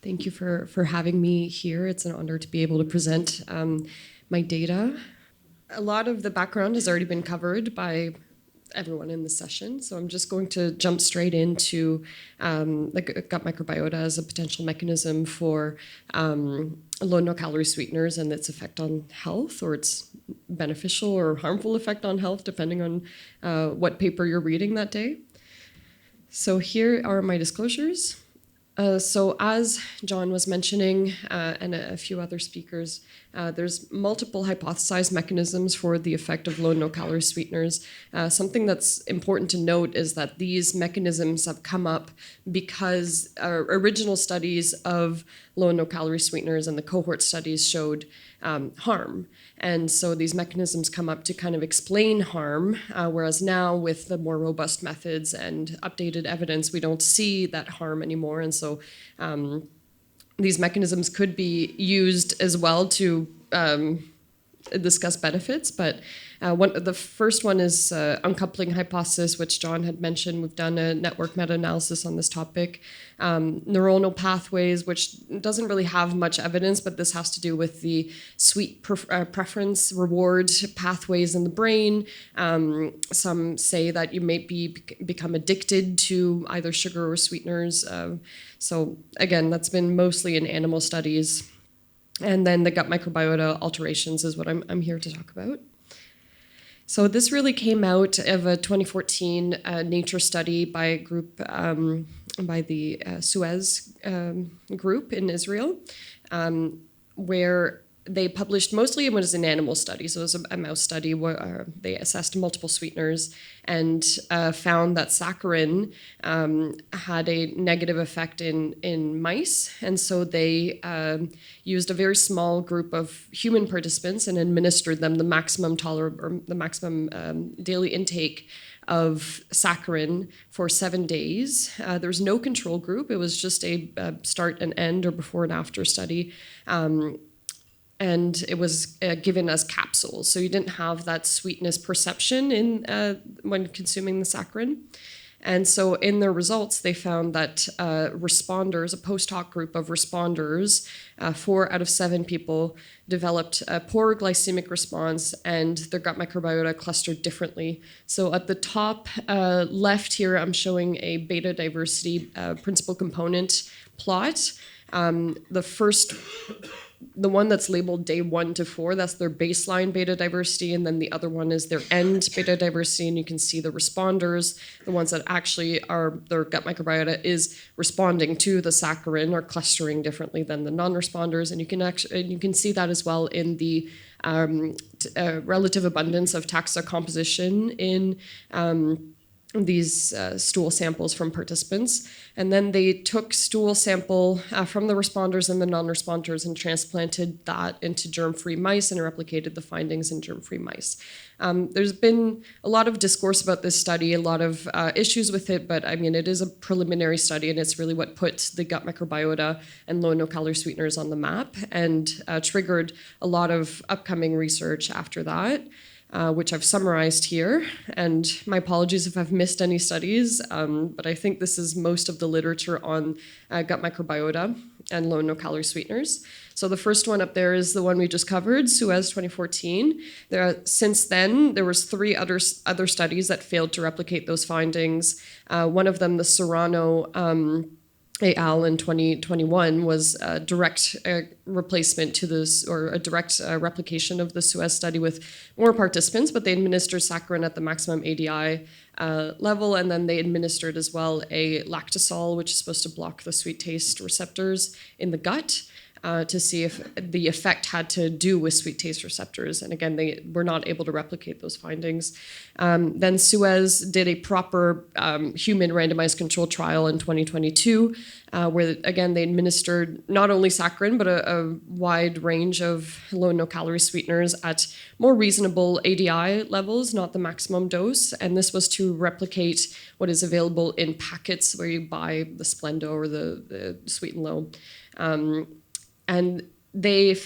Thank you for having me here. It's an honor to be able to present my data. A lot of the background has already been covered by everyone in the session, so I'm just going to jump straight into the gut microbiota as a potential mechanism for low no-calorie sweeteners and its effect on health, or its beneficial or harmful effect on health, depending on what paper you're reading that day. So here are my disclosures. So as John was mentioning, and a few other speakers, there's multiple hypothesized mechanisms for the effect of low no-calorie sweeteners. Something that's important to note is that these mechanisms have come up because original studies of low no-calorie sweeteners and the cohort studies showed harm. And so these mechanisms come up to kind of explain harm, whereas now with the more robust methods and updated evidence, we don't see that harm anymore. And so these mechanisms could be used as well to discuss benefits, but the first one is uncoupling hypothesis, which John had mentioned. We've done a network meta-analysis on this topic. Neuronal pathways, which doesn't really have much evidence, but this has to do with the sweet preference reward pathways in the brain. Some say that you may become addicted to either sugar or sweeteners. So again, that's been mostly in animal studies. And then the gut microbiota alterations is what I'm here to talk about. So this really came out of a 2014 Nature study by a group, by the Suez group in Israel, where they published, mostly it was an animal study, so it was a mouse study where they assessed multiple sweeteners and found that saccharin had a negative effect in mice. And so they used a very small group of human participants and administered them the maximum daily intake of saccharin for 7 days. There was no control group. It was just a start and end or before and after study. And it was given as capsules. So you didn't have that sweetness perception when consuming the saccharin. And so in their results, they found that responders, a post hoc group of responders, 4 out of 7 people developed a poor glycemic response, and their gut microbiota clustered differently. So at the top left here, I'm showing a beta diversity principal component plot. The one that's labeled day 1 to 4, that's their baseline beta diversity, and then the other one is their end beta diversity, and you can see the responders, the ones that actually are, their gut microbiota is responding to the saccharin, are clustering differently than the non-responders, and you can see that as well in the relative abundance of taxa composition in these stool samples from participants. And then they took stool sample from the responders and the non-responders and transplanted that into germ-free mice and replicated the findings in germ-free mice. There's been a lot of discourse about this study, a lot of issues with it, but I mean, it is a preliminary study, and it's really what put the gut microbiota and low no-calorie sweeteners on the map and triggered a lot of upcoming research after that. Which I've summarized here, and my apologies if I've missed any studies, but I think this is most of the literature on gut microbiota and low no-calorie sweeteners. So the first one up there is the one we just covered, Suez 2014. Since then, there was 3 other studies that failed to replicate those findings. One of them, the Serrano et al. In 2021 was a direct replacement to this, or a direct replication of the Suez study with more participants, but they administered saccharin at the maximum ADI level, and then they administered as well a lactosol, which is supposed to block the sweet taste receptors in the gut, to see if the effect had to do with sweet taste receptors. And again, they were not able to replicate those findings. Then Suez did a proper human randomized control trial in 2022, where again, they administered not only saccharin, but a wide range of low no-calorie sweeteners at more reasonable ADI levels, not the maximum dose. And this was to replicate what is available in packets where you buy the Splendo or the Sweet and Low. And they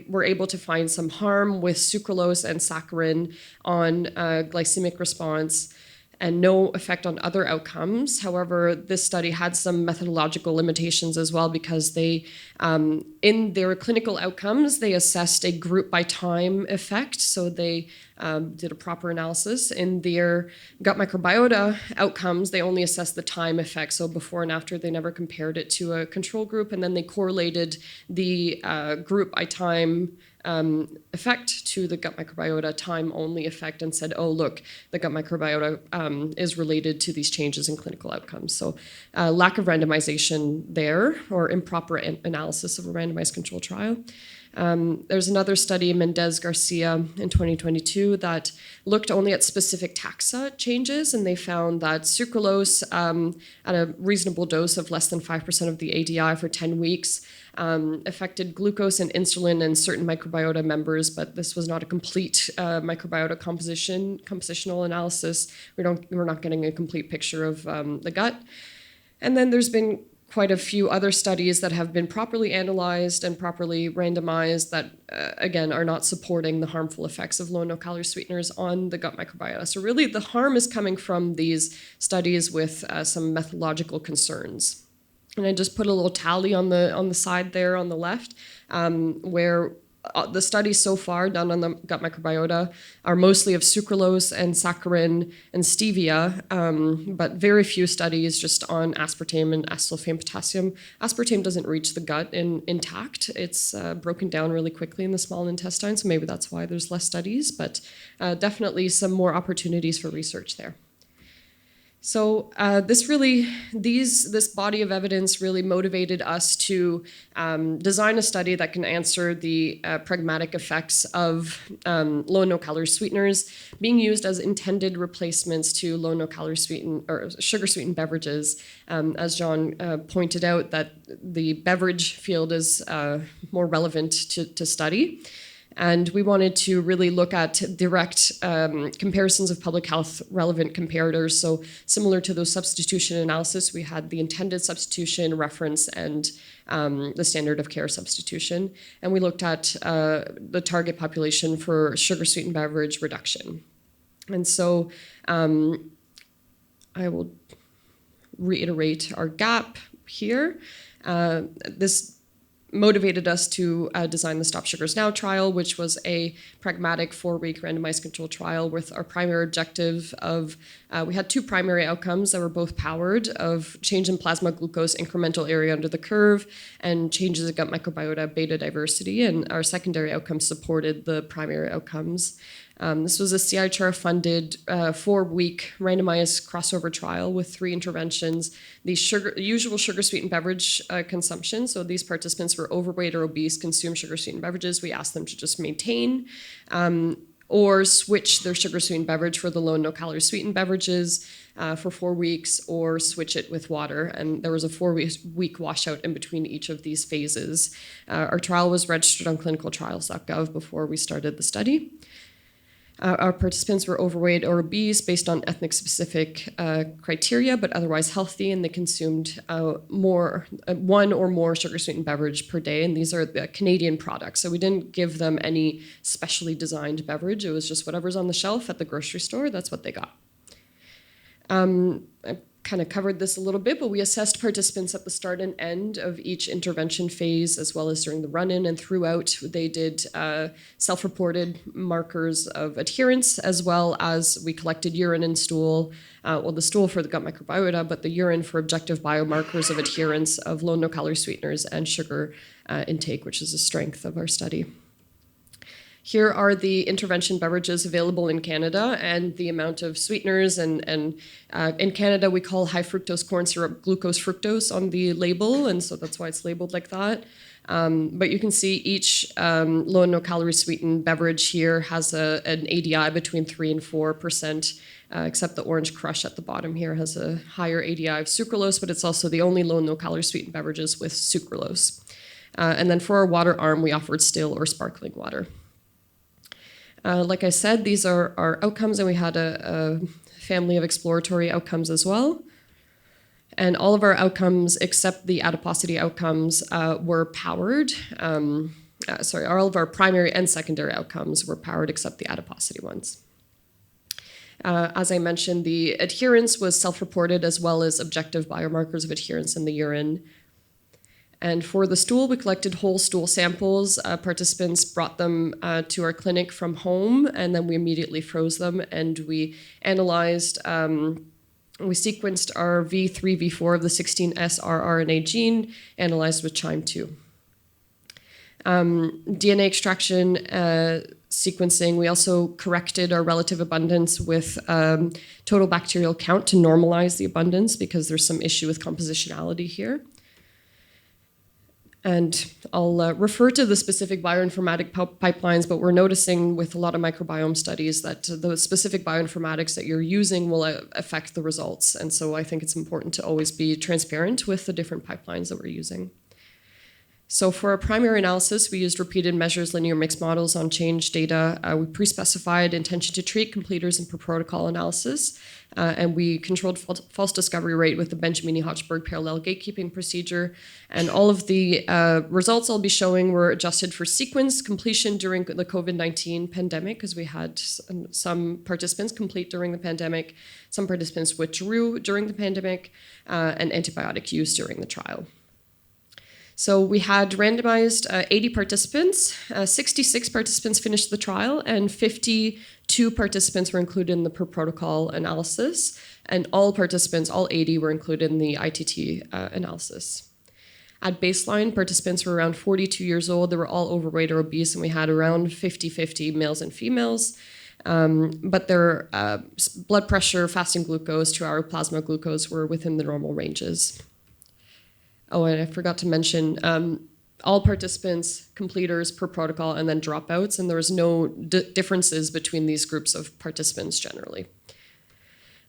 were able to find some harm with sucralose and saccharin on glycemic response. and no effect on other outcomes. However, this study had some methodological limitations as well because they, in their clinical outcomes, they assessed a group by time effect. So they did a proper analysis. In their gut microbiota outcomes, they only assessed the time effect. So before and after, they never compared it to a control group. And then they correlated the group by time effect to the gut microbiota time-only effect and said, oh, look, the gut microbiota is related to these changes in clinical outcomes. So lack of randomization there, or improper analysis of a randomized control trial. There's another study, Mendez-Garcia, in 2022 that looked only at specific taxa changes, and they found that sucralose at a reasonable dose of less than 5% of the ADI for 10 weeks affected glucose and insulin in certain microbiota members, but this was not a complete microbiota compositional analysis. We're not getting a complete picture of the gut. And then there's been quite a few other studies that have been properly analyzed and properly randomized that, again, are not supporting the harmful effects of low and no-calorie sweeteners on the gut microbiota. So really, the harm is coming from these studies with some methodological concerns. And I just put a little tally on the side there on the left, where the studies so far done on the gut microbiota are mostly of sucralose and saccharin and stevia, but very few studies just on aspartame and acesulfame potassium. Aspartame doesn't reach the gut intact. It's broken down really quickly in the small intestine, so maybe that's why there's less studies, but definitely some more opportunities for research there. So this body of evidence really motivated us to design a study that can answer the pragmatic effects of low and no-calorie sweeteners being used as intended replacements to low and no-calorie or sugar-sweetened beverages. As John pointed out, that the beverage field is more relevant to study. And we wanted to really look at direct comparisons of public health relevant comparators. So similar to those substitution analysis, we had the intended substitution, reference, and the standard of care substitution. And we looked at the target population for sugar-sweetened beverage reduction. And so I will reiterate our gap here. This motivated us to design the Stop Sugars Now trial, which was a pragmatic 4-week randomized control trial with our primary objective of, we had 2 primary outcomes that were both powered of change in plasma glucose incremental area under the curve and changes in gut microbiota beta diversity, and our secondary outcomes supported the primary outcomes. This was a CIHR-funded 4-week randomized crossover trial with 3 interventions. The usual sugar-sweetened beverage consumption, so these participants were overweight or obese, consumed sugar-sweetened beverages. We asked them to just maintain or switch their sugar-sweetened beverage for the low and no-calorie sweetened beverages for 4 weeks, or switch it with water. And there was a 4-week washout in between each of these phases. Our trial was registered on clinicaltrials.gov before we started the study. Our participants were overweight or obese based on ethnic-specific criteria, but otherwise healthy, and they consumed one or more sugar-sweetened beverage per day, and these are the Canadian products. So we didn't give them any specially designed beverage. It was just whatever's on the shelf at the grocery store, that's what they got. I kind of covered this a little bit, but we assessed participants at the start and end of each intervention phase, as well as during the run-in and throughout. They did self-reported markers of adherence, as well as we collected urine and stool, the stool for the gut microbiota, but the urine for objective biomarkers of adherence of low and no-calorie sweeteners and sugar intake, which is a strength of our study. Here are the intervention beverages available in Canada and the amount of sweeteners. And in Canada, we call high fructose corn syrup glucose fructose on the label, and so that's why it's labeled like that. But you can see each low and no-calorie sweetened beverage here has an ADI between 3 and 4%, except the Orange Crush at the bottom here has a higher ADI of sucralose, but it's also the only low and no-calorie sweetened beverages with sucralose. And then for our water arm, we offered still or sparkling water. Like I said, these are our outcomes, and we had a family of exploratory outcomes as well. And all of our outcomes, except the adiposity outcomes, were powered. All of our primary and secondary outcomes were powered except the adiposity ones. As I mentioned, the adherence was self-reported as well as objective biomarkers of adherence in the urine. And for the stool, we collected whole stool samples. Participants brought them to our clinic from home, and then we immediately froze them, and we analyzed, we sequenced our V3, V4 of the 16S rRNA gene, analyzed with CHIME2. DNA extraction sequencing, we also corrected our relative abundance with total bacterial count to normalize the abundance because there's some issue with compositionality here. And I'll refer to the specific bioinformatic pipelines, but we're noticing with a lot of microbiome studies that the specific bioinformatics that you're using will affect the results. And so I think it's important to always be transparent with the different pipelines that we're using. So for our primary analysis, we used repeated measures linear mixed models on change data. We pre-specified intention to treat, completers, and per protocol analysis. And we controlled false discovery rate with the Benjamini-Hochberg parallel gatekeeping procedure. And all of the results I'll be showing were adjusted for sequence completion during the COVID-19 pandemic, because we had some participants complete during the pandemic, some participants withdrew during the pandemic, and antibiotic use during the trial. So we had randomized 80 participants, 66 participants finished the trial, and 52 participants were included in the per protocol analysis, and all participants, all 80, were included in the ITT analysis. At baseline, participants were around 42 years old. They were all overweight or obese, and we had around 50-50 males and females. But their blood pressure, fasting glucose, 2-hour plasma glucose were within the normal ranges. Oh, and I forgot to mention, all participants, completers per protocol, and then dropouts, and there was no differences between these groups of participants generally.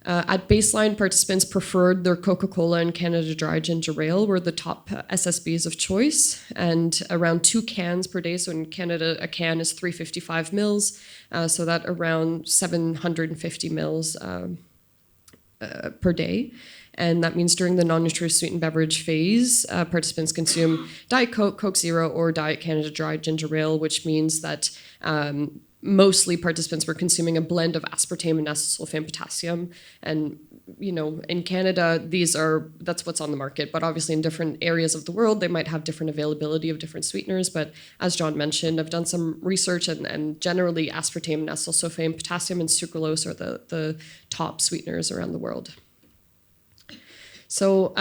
At baseline, participants preferred their Coca-Cola and Canada Dry Ginger Ale were the top SSBs of choice, and around 2 cans per day. So in Canada, a can is 355 mils, so that around 750 mils per day. And that means during the non-nutritious sweetened beverage phase, participants consume Diet Coke, Coke Zero, or Diet Canada Dry Ginger Ale, which means that mostly participants were consuming a blend of aspartame and acesulfame potassium. And, you know, in Canada, that's what's on the market. But obviously in different areas of the world, they might have different availability of different sweeteners. But as John mentioned, I've done some research, and generally aspartame and acesulfame potassium and sucralose are the top sweeteners around the world. So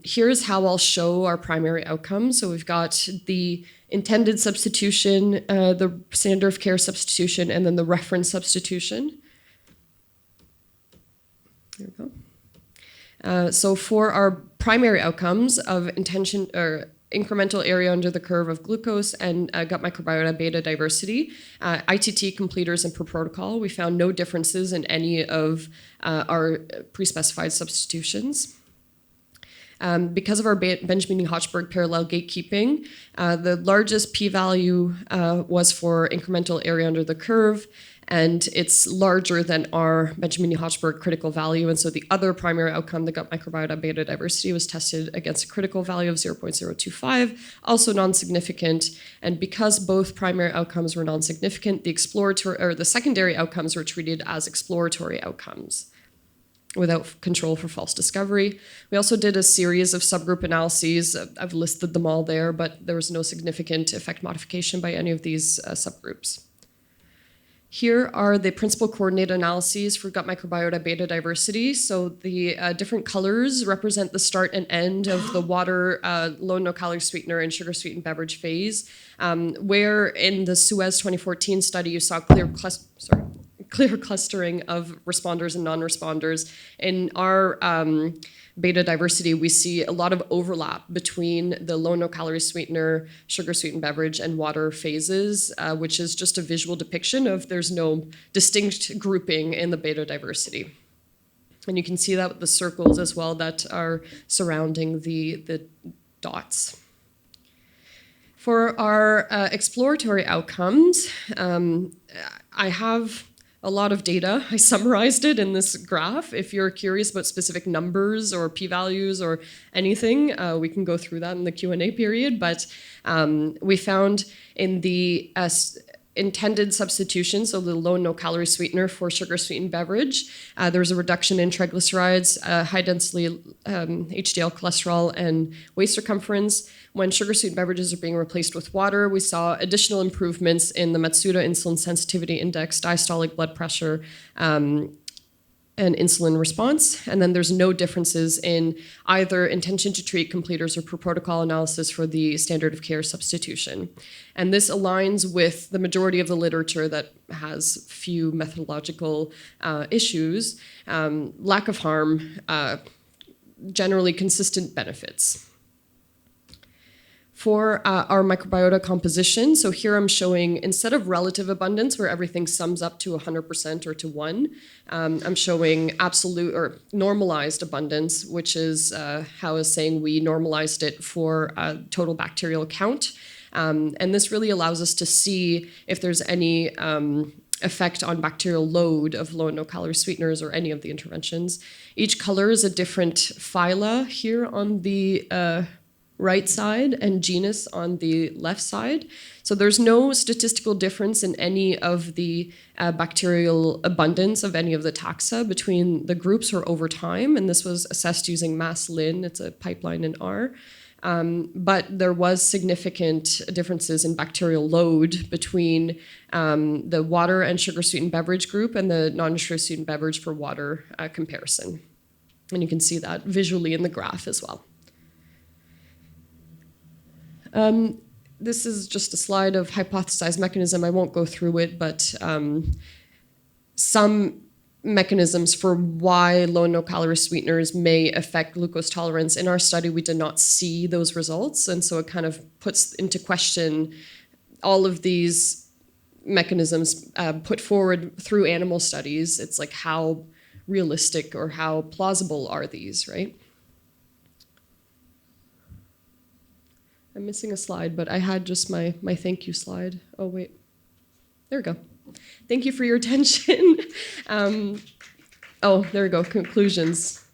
here's how I'll show our primary outcomes. So we've got the intended substitution, the standard of care substitution, and then the reference substitution. There we go. So for our primary outcomes of intention or incremental area under the curve of glucose and gut microbiota beta diversity, ITT completers and per protocol, we found no differences in any of our pre-specified substitutions. Because of our Benjamini-Hochberg parallel gatekeeping, the largest p-value was for incremental area under the curve, and it's larger than our Benjamini-Hochberg critical value. And so the other primary outcome, the gut microbiota beta diversity, was tested against a critical value of 0.025, also non-significant. And because both primary outcomes were non-significant, the secondary outcomes were treated as exploratory outcomes without control for false discovery. We also did a series of subgroup analyses. I've listed them all there, but there was no significant effect modification by any of these subgroups. Here are the principal coordinate analyses for gut microbiota beta diversity. So the different colors represent the start and end of the water, low and no calorie sweetener, and sugar sweetened beverage phase, where in the Suez 2014 study you saw clear clustering of responders and non-responders. In our beta diversity, we see a lot of overlap between the low no-calorie sweetener, sugar-sweetened beverage, and water phases, which is just a visual depiction of there's no distinct grouping in the beta diversity. And you can see that with the circles as well that are surrounding the dots. For our exploratory outcomes, I have a lot of data. I summarized it in this graph. If you're curious about specific numbers or p-values or anything, we can go through that in the Q&A period. But we found in the intended substitution, so the low no-calorie sweetener for sugar-sweetened beverage, there was a reduction in triglycerides, high-density HDL cholesterol, and waist circumference. When sugar-sweetened beverages are being replaced with water, we saw additional improvements in the Matsuda Insulin Sensitivity Index, diastolic blood pressure, and insulin response. And then there's no differences in either intention to treat, completers, or per protocol analysis for the standard of care substitution. And this aligns with the majority of the literature that has few methodological issues, lack of harm, generally consistent benefits. For our microbiota composition, so here I'm showing, instead of relative abundance, where everything sums up to 100% or to 1, I'm showing absolute or normalized abundance, which is how I was saying we normalized it for total bacterial count. And this really allows us to see if there's any effect on bacterial load of low and no-calorie sweeteners or any of the interventions. Each color is a different phyla here on the right side and genus on the left side. So there's no statistical difference in any of the bacterial abundance of any of the taxa between the groups or over time. And this was assessed using MassLin. It's a pipeline in R. But there was significant differences in bacterial load between the water and sugar-sweetened beverage group and the non-sugar-sweetened beverage for water comparison. And you can see that visually in the graph as well. This is just a slide of hypothesized mechanism. I won't go through it, but some mechanisms for why low and no-calorie sweeteners may affect glucose tolerance. In our study, we did not see those results, and so it kind of puts into question all of these mechanisms put forward through animal studies. It's like, how realistic or how plausible are these, right? I'm missing a slide, but I had just my thank you slide. Oh, wait. There we go. Thank you for your attention. Oh, there we go. Conclusions.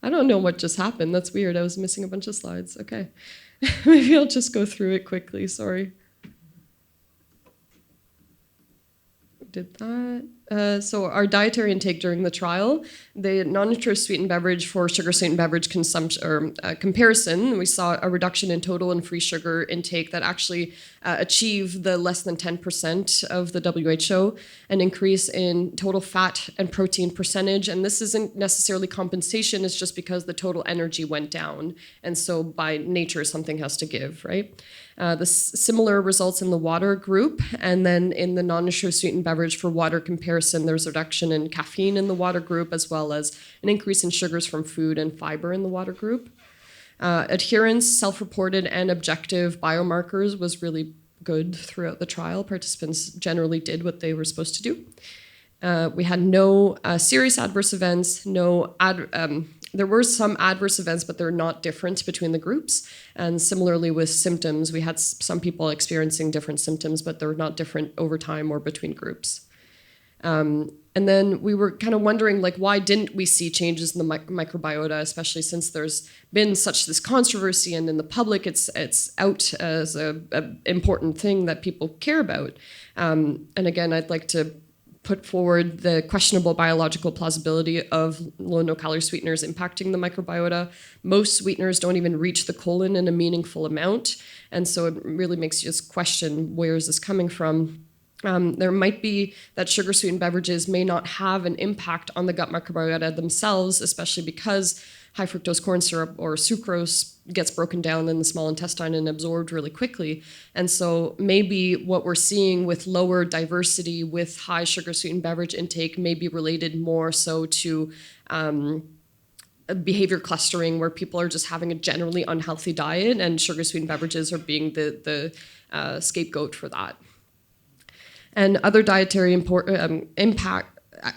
I don't know what just happened. That's weird. I was missing a bunch of slides. Okay. Maybe I'll just go through it quickly. Sorry. Did that. So our dietary intake during the trial, the non-nutritious sweetened beverage for sugar-sweetened beverage consumption or comparison, we saw a reduction in total and free sugar intake that actually achieved the less than 10% of the WHO, an increase in total fat and protein percentage. And this isn't necessarily compensation, it's just because the total energy went down. And so by nature, something has to give, right? The similar results in the water group, and then in the non-nutritious sweetened beverage for water comparison, there's a reduction in caffeine in the water group, as well as an increase in sugars from food and fiber in the water group. Adherence, self-reported, and objective biomarkers was really good throughout the trial. Participants generally did what they were supposed to do. We had no serious adverse events, there were some adverse events, but they're not different between the groups. And similarly with symptoms, we had some people experiencing different symptoms, but they're not different over time or between groups. And then we were kind of wondering, like, why didn't we see changes in the microbiota, especially since there's been this controversy, and in the public it's out as a important thing that people care about. And again, I'd like to put forward the questionable biological plausibility of low and no-calorie sweeteners impacting the microbiota. Most sweeteners don't even reach the colon in a meaningful amount, and so it really makes you just question, where is this coming from? There might be that sugar-sweetened beverages may not have an impact on the gut microbiota themselves, especially because high fructose corn syrup or sucrose gets broken down in the small intestine and absorbed really quickly. And so maybe what we're seeing with lower diversity with high sugar-sweetened beverage intake may be related more so to behavior clustering, where people are just having a generally unhealthy diet, and sugar-sweetened beverages are being the scapegoat for that. And other dietary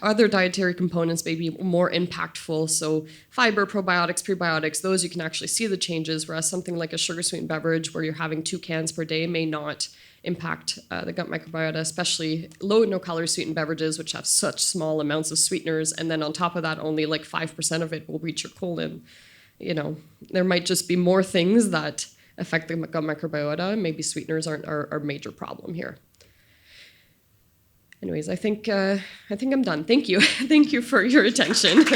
other dietary components may be more impactful. So fiber, probiotics, prebiotics, those you can actually see the changes, whereas something like a sugar-sweetened beverage where you're having 2 cans per day may not impact the gut microbiota, especially low and no-calorie sweetened beverages, which have such small amounts of sweeteners. And then on top of that, only like 5% of it will reach your colon. You know, there might just be more things that affect the gut microbiota. Maybe sweeteners aren't our major problem here. Anyways, I think I'm done. Thank you. Thank you for your attention.